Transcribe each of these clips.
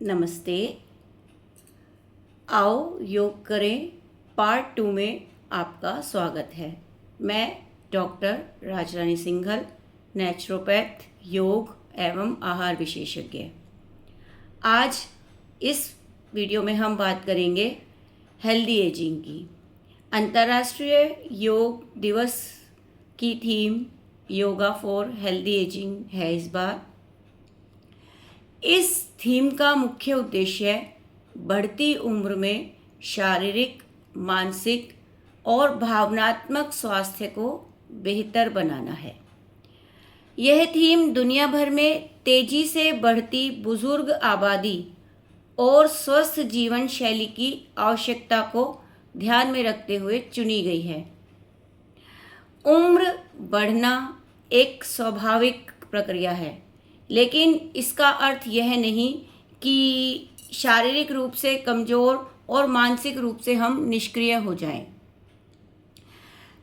नमस्ते। आओ योग करें पार्ट 2 में आपका स्वागत है। मैं डॉक्टर राजरानी सिंघल, नेचुरोपैथ, योग एवं आहार विशेषज्ञ। आज इस वीडियो में हम बात करेंगे हेल्दी एजिंग की। अंतर्राष्ट्रीय योग दिवस की theme yoga for healthy ageing है इस बार। इस थीम का मुख्य उद्देश्य बढ़ती उम्र में शारीरिक, मानसिक और भावनात्मक स्वास्थ्य को बेहतर बनाना है। यह थीम दुनिया भर में तेजी से बढ़ती बुजुर्ग आबादी और स्वस्थ जीवन शैली की आवश्यकता को ध्यान में रखते हुए चुनी गई है। उम्र बढ़ना एक स्वाभाविक प्रक्रिया है, लेकिन इसका अर्थ यह नहीं कि शारीरिक रूप से कमज़ोर और मानसिक रूप से हम निष्क्रिय हो जाएं।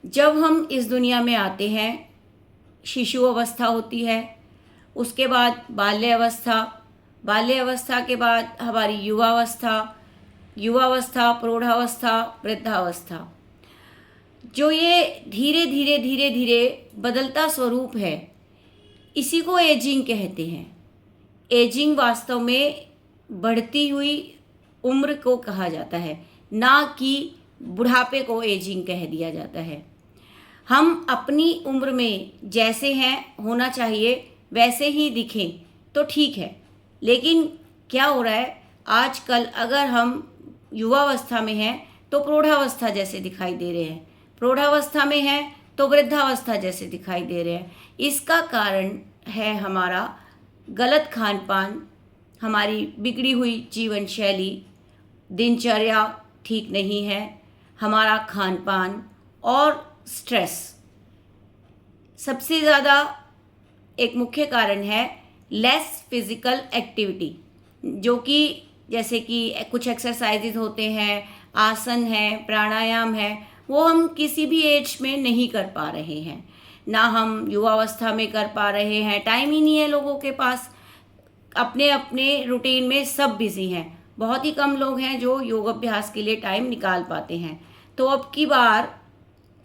जब हम इस दुनिया में आते हैं, शिशु अवस्था होती है, उसके बाद बाल्य अवस्था के बाद हमारी युवावस्था, प्रौढ़ावस्था, वृद्धावस्था। जो ये धीरे धीरे बदलता स्वरूप है, इसी को एजिंग कहते हैं। एजिंग वास्तव में बढ़ती हुई उम्र को कहा जाता है, ना कि बुढ़ापे को एजिंग कह दिया जाता है। हम अपनी उम्र में जैसे हैं होना चाहिए वैसे ही दिखें तो ठीक है, लेकिन क्या हो रहा है आजकल, अगर हम युवावस्था में हैं तो प्रौढ़ावस्था जैसे दिखाई दे रहे हैं, प्रौढ़ावस्था में हैं तो वृद्धावस्था जैसे दिखाई दे रहे हैं। इसका कारण है हमारा गलत खान पान, हमारी बिगड़ी हुई जीवन शैली, दिनचर्या ठीक नहीं है, हमारा खान पान और स्ट्रेस। सबसे ज़्यादा एक मुख्य कारण है लेस फिजिकल एक्टिविटी, जो कि जैसे कि कुछ एक्सरसाइजेज होते हैं, आसन है, प्राणायाम है, वो हम किसी भी एज में नहीं कर पा रहे हैं। ना हम युवावस्था में कर पा रहे हैं, टाइम ही नहीं है लोगों के पास। अपने अपने रूटीन में सब बिजी हैं, बहुत ही कम लोग हैं जो योग अभ्यास के लिए टाइम निकाल पाते हैं। तो अब की बार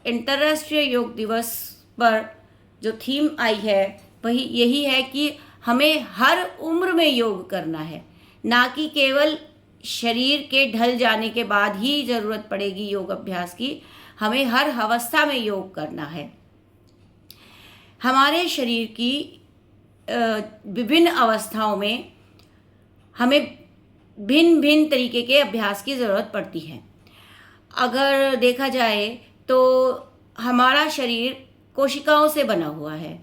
अंतर्राष्ट्रीय योग दिवस पर जो थीम आई है वही यही है कि हमें हर उम्र में योग करना है, ना कि केवल शरीर के ढल जाने के बाद ही ज़रूरत पड़ेगी योग अभ्यास की। हमें हर अवस्था में योग करना है। हमारे शरीर की विभिन्न अवस्थाओं में हमें भिन्न भिन्न तरीके के अभ्यास की ज़रूरत पड़ती है। अगर देखा जाए तो हमारा शरीर कोशिकाओं से बना हुआ है,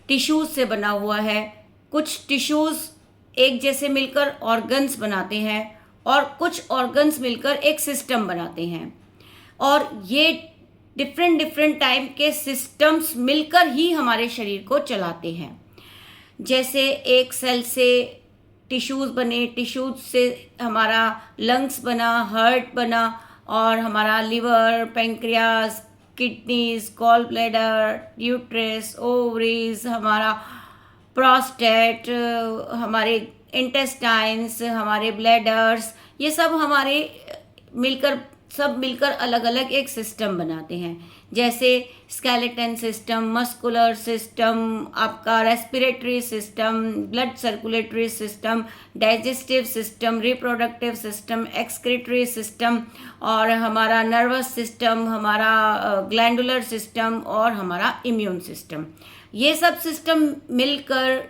टिश्यूज़ से बना हुआ है। कुछ टिश्यूज़ एक जैसे मिलकर ऑर्गन्स बनाते हैं और कुछ ऑर्गन्स मिलकर एक सिस्टम बनाते हैं, और ये डिफरेंट टाइप के सिस्टम्स मिलकर ही हमारे शरीर को चलाते हैं। जैसे एक सेल से टिश्यूज़ बने, टिश्यूज़ से हमारा लंग्स बना, हार्ट बना, और हमारा liver, pancreas, kidneys, gall bladder, uterus, ovaries, हमारा प्रोस्टेट, हमारे इंटेस्टाइन्स, हमारे ब्लैडर्स, ये सब मिलकर अलग अलग एक सिस्टम बनाते हैं। जैसे स्केलेटन सिस्टम, मस्कुलर सिस्टम, आपका respiratory system, blood circulatory system, digestive system, reproductive system, excretory system, और हमारा नर्वस सिस्टम, हमारा ग्लैंडुलर सिस्टम और हमारा इम्यून सिस्टम। ये सब सिस्टम मिलकर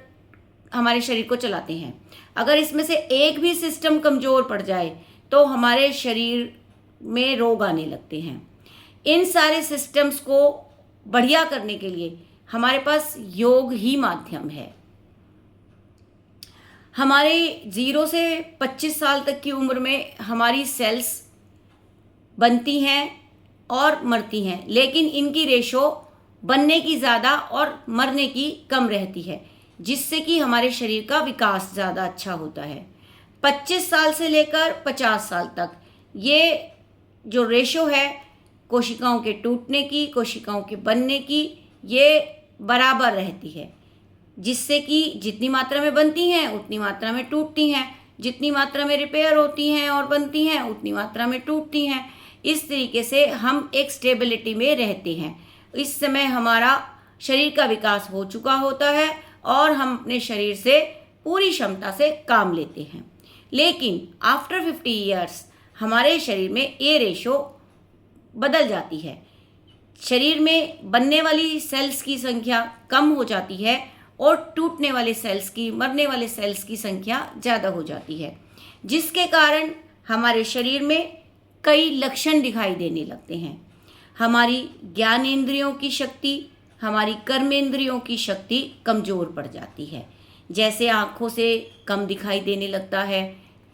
हमारे शरीर को चलाते हैं। अगर इसमें से एक भी सिस्टम कमज़ोर पड़ जाए तो हमारे शरीर में रोग आने लगते हैं। इन सारे सिस्टम्स को बढ़िया करने के लिए हमारे पास योग ही माध्यम है। हमारे 0 से 25 साल तक की उम्र में हमारी सेल्स बनती हैं और मरती हैं, लेकिन इनकी रेशो बनने की ज़्यादा और मरने की कम रहती है, जिससे कि हमारे शरीर का विकास ज़्यादा अच्छा होता है। 25 साल से लेकर 50 साल तक ये जो रेशो है कोशिकाओं के टूटने की, कोशिकाओं के बनने की, ये बराबर रहती है, जिससे कि जितनी मात्रा में बनती हैं उतनी मात्रा में टूटती हैं। जितनी मात्रा में रिपेयर होती हैं और बनती हैं उतनी मात्रा में टूटती हैं। इस तरीके से हम एक स्टेबिलिटी में रहते हैं। इस समय हमारा शरीर का विकास हो चुका होता है और हम अपने शरीर से पूरी क्षमता से काम लेते हैं। लेकिन आफ्टर 50 ईयर्स हमारे शरीर में ये रेशो बदल जाती है। शरीर में बनने वाली सेल्स की संख्या कम हो जाती है और टूटने वाले सेल्स की, मरने वाले सेल्स की संख्या ज़्यादा हो जाती है, जिसके कारण हमारे शरीर में कई लक्षण दिखाई देने लगते हैं। हमारी ज्ञानेंद्रियों की शक्ति, हमारी कर्मेंद्रियों की शक्ति कमज़ोर पड़ जाती है। जैसे आँखों से कम दिखाई देने लगता है,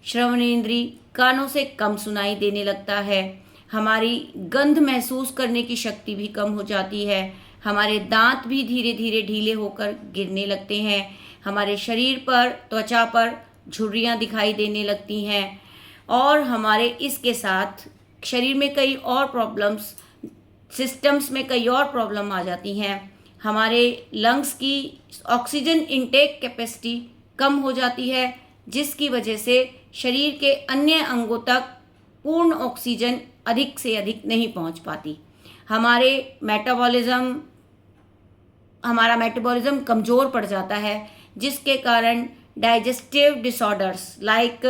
श्रवणेंद्रिय कानों से कम सुनाई देने लगता है, हमारी गंध महसूस करने की शक्ति भी कम हो जाती है, हमारे दांत भी धीरे धीरे ढीले होकर गिरने लगते हैं, हमारे शरीर पर, त्वचा पर झुर्रियाँ दिखाई देने लगती हैं और हमारे इसके साथ शरीर में कई और प्रॉब्लम्स, सिस्टम्स में कई और प्रॉब्लम आ जाती हैं। हमारे लंग्स की ऑक्सीजन इनटेक कैपेसिटी कम हो जाती है, जिसकी वजह से शरीर के अन्य अंगों तक पूर्ण ऑक्सीजन अधिक से अधिक नहीं पहुंच पाती। हमारा मेटाबॉलिज्म कमज़ोर पड़ जाता है, जिसके कारण digestive disorders like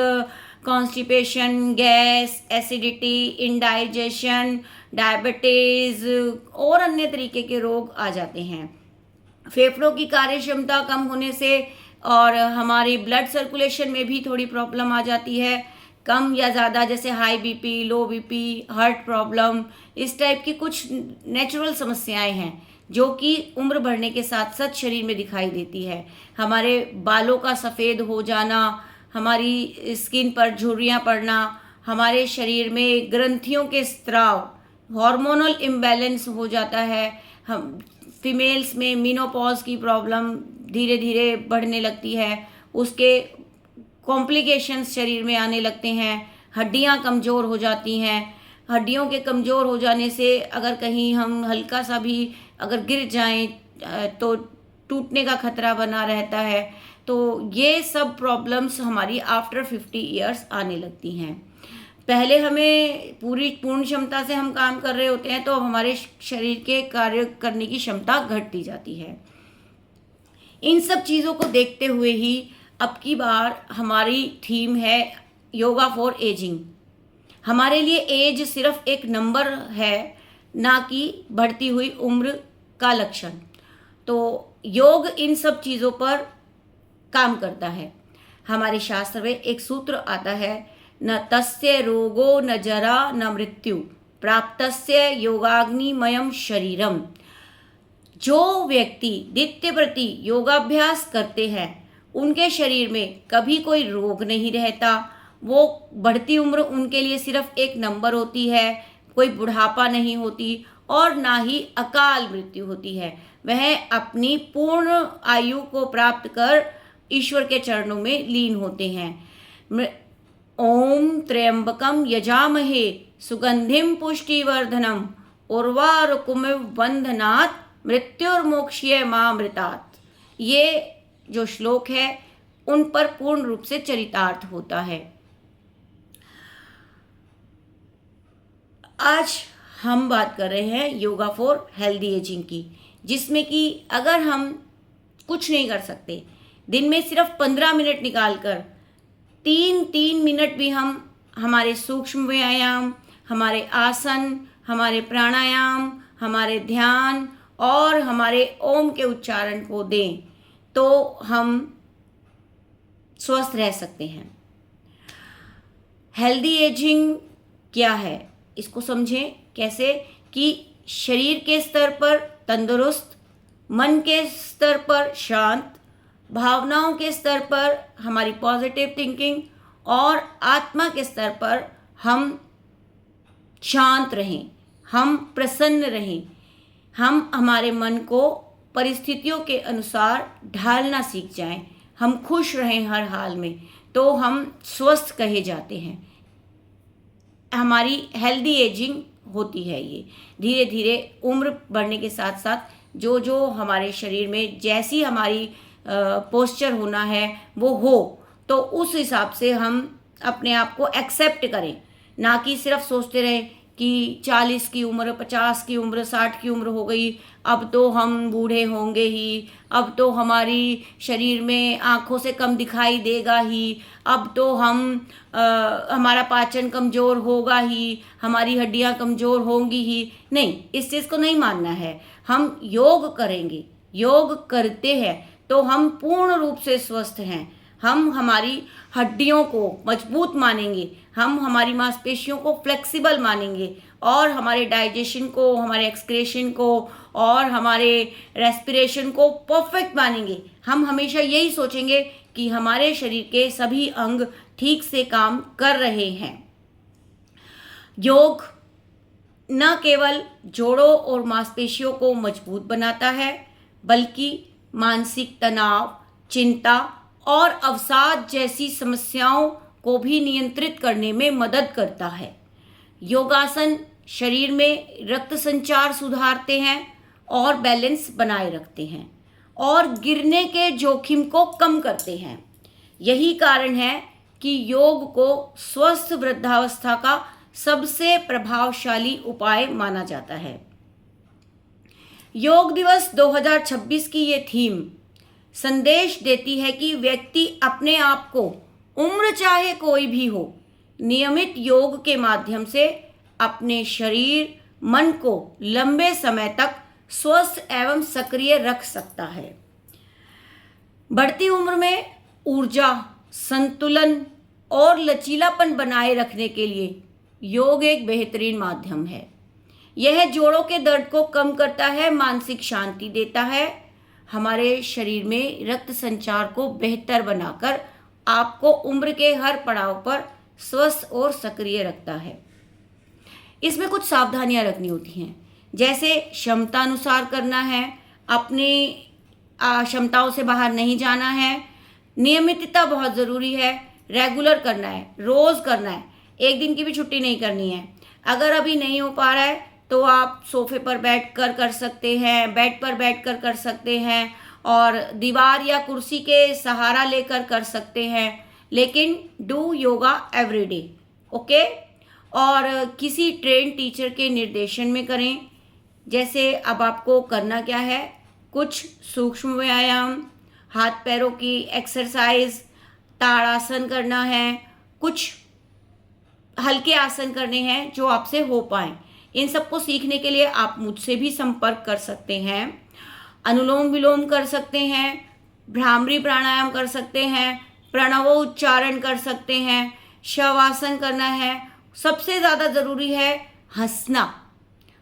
constipation, gas, acidity, indigestion, diabetes और अन्य तरीके के रोग आ जाते हैं। फेफड़ों की कार्य क्षमता कम होने से और हमारी ब्लड सर्कुलेशन में भी थोड़ी प्रॉब्लम आ जाती है, कम या ज़्यादा, जैसे हाई बीपी, लो बीपी, हार्ट प्रॉब्लम, इस टाइप की कुछ नेचुरल समस्याएं हैं जो कि उम्र बढ़ने के साथ साथ शरीर में दिखाई देती है। हमारे बालों का सफ़ेद हो जाना, हमारी स्किन पर झुर्रियाँ पड़ना, हमारे शरीर में ग्रंथियों के स्त्राव, हार्मोनल इम्बैलेंस हो जाता है। हम फीमेल्स में मेनोपॉज की प्रॉब्लम धीरे धीरे बढ़ने लगती है, उसके कॉम्प्लिकेशंस शरीर में आने लगते हैं, हड्डियां कमज़ोर हो जाती हैं। हड्डियों के कमज़ोर हो जाने से अगर कहीं हम हल्का सा भी अगर गिर जाएं तो टूटने का खतरा बना रहता है। तो ये सब प्रॉब्लम्स हमारी आफ्टर 50 ईयर्स आने लगती हैं। पहले हमें पूर्ण क्षमता से हम काम कर रहे होते हैं तो हमारे शरीर के कार्य करने की क्षमता घटती जाती है। इन सब चीज़ों को देखते हुए ही अब की बार हमारी थीम है योगा फॉर एजिंग। हमारे लिए एज सिर्फ एक नंबर है, ना कि बढ़ती हुई उम्र का लक्षण। तो योग इन सब चीज़ों पर काम करता है। हमारे शास्त्र में एक सूत्र आता है, न तस्य रोगो न जरा न मृत्यु प्राप्तस्य योगाग्निमयम शरीरम। जो व्यक्ति नित्य प्रति योगाभ्यास करते हैं उनके शरीर में कभी कोई रोग नहीं रहता। वो बढ़ती उम्र उनके लिए सिर्फ एक नंबर होती है, कोई बुढ़ापा नहीं होती और ना ही अकाल मृत्यु होती है। वह अपनी पूर्ण आयु को प्राप्त कर ईश्वर के चरणों में लीन होते हैं। ओम त्र्यंबकम यजामहे सुगंधिम पुष्टिवर्धनम उर्वारुकमिव बंधनात् मृत्युर्मोक्ष्य मामृतात्। ये जो श्लोक है उन पर पूर्ण रूप से चरितार्थ होता है। आज हम बात कर रहे हैं योगा फॉर हेल्दी एजिंग की, जिसमें कि अगर हम कुछ नहीं कर सकते, दिन में सिर्फ 15 मिनट निकालकर 3 मिनट भी हम हमारे सूक्ष्म व्यायाम, हमारे आसन, हमारे प्राणायाम, हमारे ध्यान और हमारे ओम के उच्चारण को दें तो हम स्वस्थ रह सकते हैं। हेल्दी एजिंग क्या है इसको समझें। कैसे कि शरीर के स्तर पर तंदुरुस्त, मन के स्तर पर शांत, भावनाओं के स्तर पर हमारी पॉजिटिव थिंकिंग और आत्मा के स्तर पर हम शांत रहें, हम प्रसन्न रहें, हम हमारे मन को परिस्थितियों के अनुसार ढालना सीख जाएं, हम खुश रहें हर हाल में, तो हम स्वस्थ कहे जाते हैं। हमारी हेल्दी एजिंग होती है। ये धीरे धीरे उम्र बढ़ने के साथ साथ जो जो हमारे शरीर में जैसी हमारी पोस्चर होना है वो हो, तो उस हिसाब से हम अपने आप को एक्सेप्ट करें, ना कि सिर्फ सोचते रहें कि 40 की उम्र, 50 की उम्र, 60 की उम्र हो गई, अब तो हम बूढ़े होंगे ही, अब तो हमारी शरीर में आँखों से कम दिखाई देगा ही, अब तो हमारा पाचन कमज़ोर होगा ही, हमारी हड्डियाँ कमज़ोर होंगी ही। नहीं, इस चीज़ को नहीं मानना है। हम योग करेंगे, योग करते हैं तो हम पूर्ण रूप से स्वस्थ हैं। हम हमारी हड्डियों को मजबूत मानेंगे, हम हमारी मांसपेशियों को फ्लेक्सिबल मानेंगे और हमारे डाइजेशन को, हमारे एक्सक्रेशन को और हमारे रेस्पिरेशन को परफेक्ट मानेंगे। हम हमेशा यही सोचेंगे कि हमारे शरीर के सभी अंग ठीक से काम कर रहे हैं। योग न केवल जोड़ों और मांसपेशियों को मजबूत बनाता है, बल्कि मानसिक तनाव, चिंता और अवसाद जैसी समस्याओं को भी नियंत्रित करने में मदद करता है। योगासन शरीर में रक्त संचार सुधारते हैं और बैलेंस बनाए रखते हैं और गिरने के जोखिम को कम करते हैं। यही कारण है कि योग को स्वस्थ वृद्धावस्था का सबसे प्रभावशाली उपाय माना जाता है। योग दिवस 2026 की ये थीम संदेश देती है कि व्यक्ति अपने आप को, उम्र चाहे कोई भी हो, नियमित योग के माध्यम से अपने शरीर, मन को लंबे समय तक स्वस्थ एवं सक्रिय रख सकता है। बढ़ती उम्र में ऊर्जा, संतुलन और लचीलापन बनाए रखने के लिए योग एक बेहतरीन माध्यम है। यह जोड़ों के दर्द को कम करता है, मानसिक शांति देता है, हमारे शरीर में रक्त संचार को बेहतर बनाकर आपको उम्र के हर पड़ाव पर स्वस्थ और सक्रिय रखता है। इसमें कुछ सावधानियां रखनी होती हैं, जैसे क्षमता अनुसार करना है, अपनी क्षमताओं से बाहर नहीं जाना है, नियमितता बहुत ज़रूरी है, रेगुलर करना है, रोज़ करना है, एक दिन की भी छुट्टी नहीं करनी है। अगर अभी नहीं हो पा रहा है तो आप सोफे पर बैठ कर सकते हैं, बेड पर बैठ कर सकते हैं और दीवार या कुर्सी के सहारा लेकर कर सकते हैं, लेकिन डू योगा एवरीडे, ओके। और किसी ट्रेन टीचर के निर्देशन में करें। जैसे अब आपको करना क्या है, कुछ सूक्ष्म व्यायाम, हाथ पैरों की एक्सरसाइज, ताड़ासन करना है, कुछ हल्के आसन करने हैं जो आपसे हो पाएँ। इन सबको सीखने के लिए आप मुझसे भी संपर्क कर सकते हैं। अनुलोम विलोम कर सकते हैं, भ्रामरी प्राणायाम कर सकते हैं, प्रणवोच्चारण कर सकते हैं, शवासन करना है। सबसे ज़्यादा ज़रूरी है हंसना।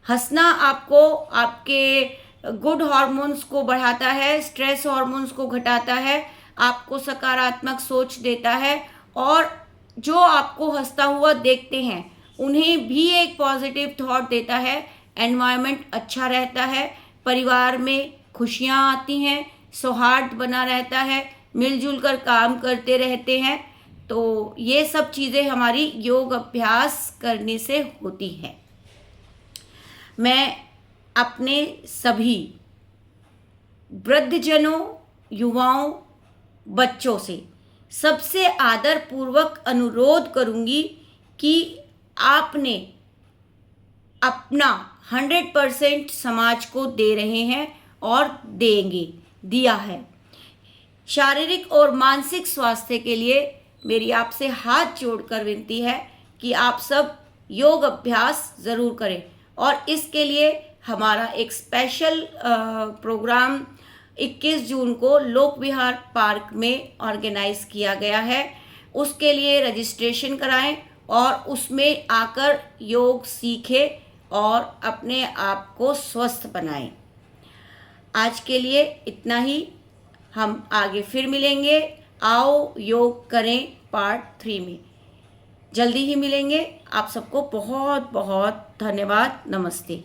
हंसना आपको आपके गुड हार्मोन्स को बढ़ाता है, स्ट्रेस हार्मोन्स को घटाता है, आपको सकारात्मक सोच देता है और जो आपको हंसता हुआ देखते हैं उन्हें भी एक पॉजिटिव थॉट देता है। एनवायरनमेंट अच्छा रहता है, परिवार में खुशियाँ आती हैं, सौहार्द बना रहता है, मिलजुल कर काम करते रहते हैं। तो ये सब चीज़ें हमारी योग अभ्यास करने से होती हैं। मैं अपने सभी वृद्धजनों, युवाओं, बच्चों से सबसे आदरपूर्वक अनुरोध करूंगी कि आपने अपना 100% समाज को दे रहे हैं और देंगे, दिया है। शारीरिक और मानसिक स्वास्थ्य के लिए मेरी आपसे हाथ जोड़कर विनती है कि आप सब योग अभ्यास ज़रूर करें और इसके लिए हमारा एक स्पेशल प्रोग्राम 21 जून को लोक विहार पार्क में ऑर्गेनाइज किया गया है। उसके लिए रजिस्ट्रेशन कराएं और उसमें आकर योग सीखें और अपने आप को स्वस्थ बनाएं। आज के लिए इतना ही, हम आगे फिर मिलेंगे। आओ योग करें पार्ट 3 में जल्दी ही मिलेंगे। आप सबको बहुत बहुत धन्यवाद। नमस्ते।